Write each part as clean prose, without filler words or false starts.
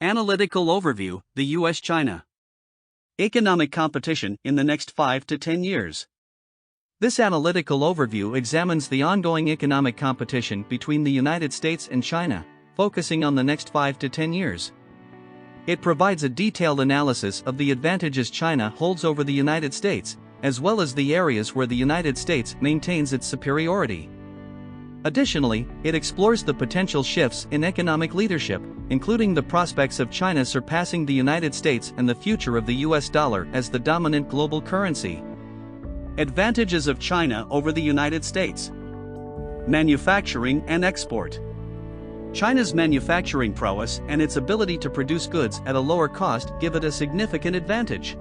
Analytical Overview: The U.S.-China Economic Competition in the Next 5 to 10 Years. This analytical overview examines the ongoing economic competition between the United States and China, focusing on the next 5 to 10 years. It provides a detailed analysis of the advantages China holds over the United States, as well as the areas where the United States maintains its superiority. Additionally, it explores the potential shifts in economic leadership, including the prospects of China surpassing the United States and the future of the US dollar as the dominant global currency. Advantages of China over the United States. Manufacturing and export. China's manufacturing prowess and its ability to produce goods at a lower cost give it a significant advantage.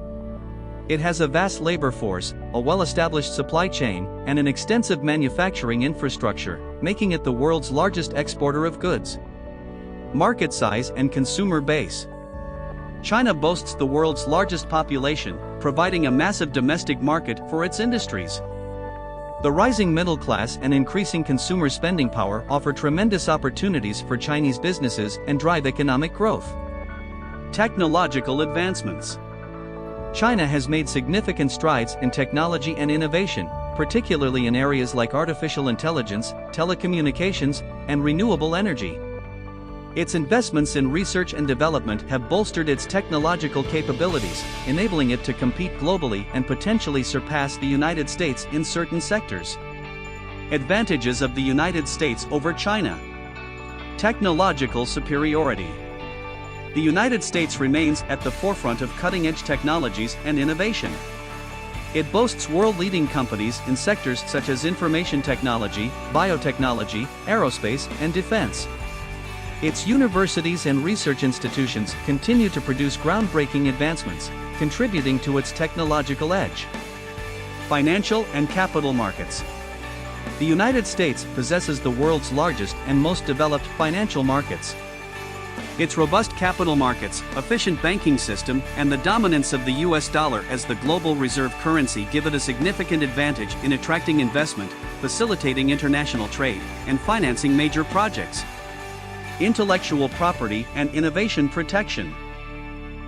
It has a vast labor force, a well-established supply chain, and an extensive manufacturing infrastructure, making it the world's largest exporter of goods. Market size and consumer base. China boasts the world's largest population, providing a massive domestic market for its industries. The rising middle class and increasing consumer spending power offer tremendous opportunities for Chinese businesses and drive economic growth. Technological advancements. China has made significant strides in technology and innovation, particularly in areas like artificial intelligence, telecommunications, and renewable energy. Its investments in research and development have bolstered its technological capabilities, enabling it to compete globally and potentially surpass the United States in certain sectors. Advantages of the United States over China. Technological superiority. The United States remains at the forefront of cutting-edge technologies and innovation. It boasts world-leading companies in sectors such as information technology, biotechnology, aerospace, and defense. Its universities and research institutions continue to produce groundbreaking advancements, contributing to its technological edge. Financial and capital markets. The United States possesses the world's largest and most developed financial markets. Its robust capital markets, efficient banking system, and the dominance of the US dollar as the global reserve currency give it a significant advantage in attracting investment, facilitating international trade, and financing major projects. Intellectual property and innovation protection.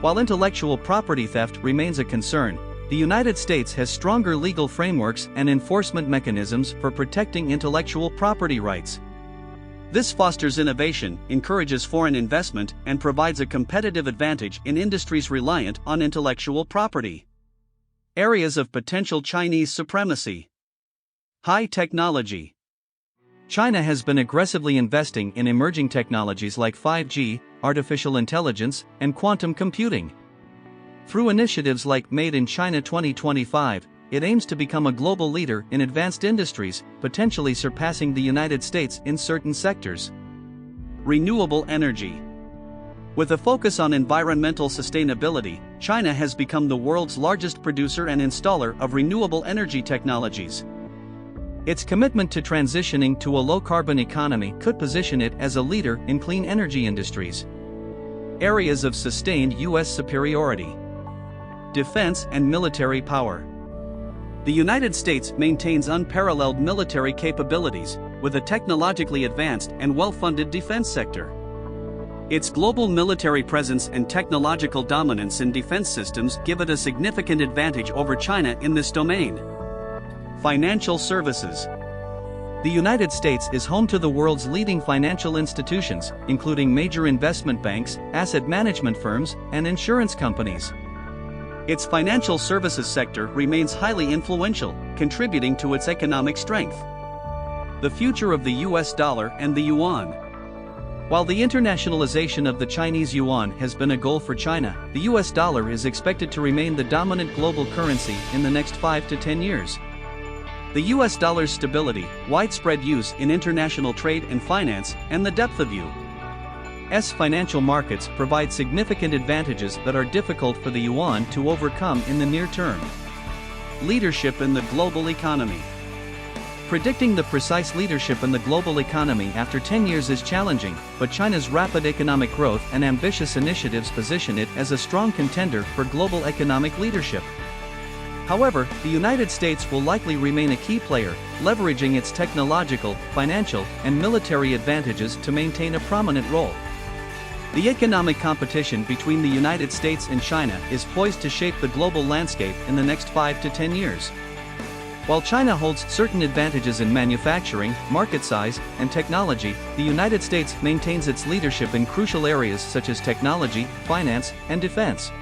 While intellectual property theft remains a concern, the United States has stronger legal frameworks and enforcement mechanisms for protecting intellectual property rights. This fosters innovation, encourages foreign investment, and provides a competitive advantage in industries reliant on intellectual property. Areas of potential Chinese supremacy. High technology. China has been aggressively investing in emerging technologies like 5G, artificial intelligence, and quantum computing. Through initiatives like Made in China 2025, it aims to become a global leader in advanced industries, potentially surpassing the United States in certain sectors. Renewable energy. With a focus on environmental sustainability, China has become the world's largest producer and installer of renewable energy technologies. Its commitment to transitioning to a low-carbon economy could position it as a leader in clean energy industries. Areas of sustained U.S. superiority. Defense and military power. The United States maintains unparalleled military capabilities, with a technologically advanced and well-funded defense sector. Its global military presence and technological dominance in defense systems give it a significant advantage over China in this domain. Financial services. The United States is home to the world's leading financial institutions, including major investment banks, asset management firms, and insurance companies. Its financial services sector remains highly influential, contributing to its economic strength. The future of the US dollar and the yuan. While the internationalization of the Chinese yuan has been a goal for China, the US dollar is expected to remain the dominant global currency in the next 5 to 10 years. The US dollar's stability, widespread use in international trade and finance, and the depth of U.S. financial markets provide significant advantages that are difficult for the yuan to overcome in the near term. Leadership in the global economy. Predicting the precise leadership in the global economy after 10 years is challenging, but China's rapid economic growth and ambitious initiatives position it as a strong contender for global economic leadership. However, the United States will likely remain a key player, leveraging its technological, financial, and military advantages to maintain a prominent role. The economic competition between the United States and China is poised to shape the global landscape in the next 5 to 10 years. While China holds certain advantages in manufacturing, market size, and technology, the United States maintains its leadership in crucial areas such as technology, finance, and defense.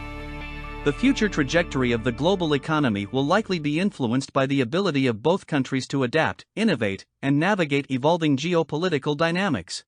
The future trajectory of the global economy will likely be influenced by the ability of both countries to adapt, innovate, and navigate evolving geopolitical dynamics.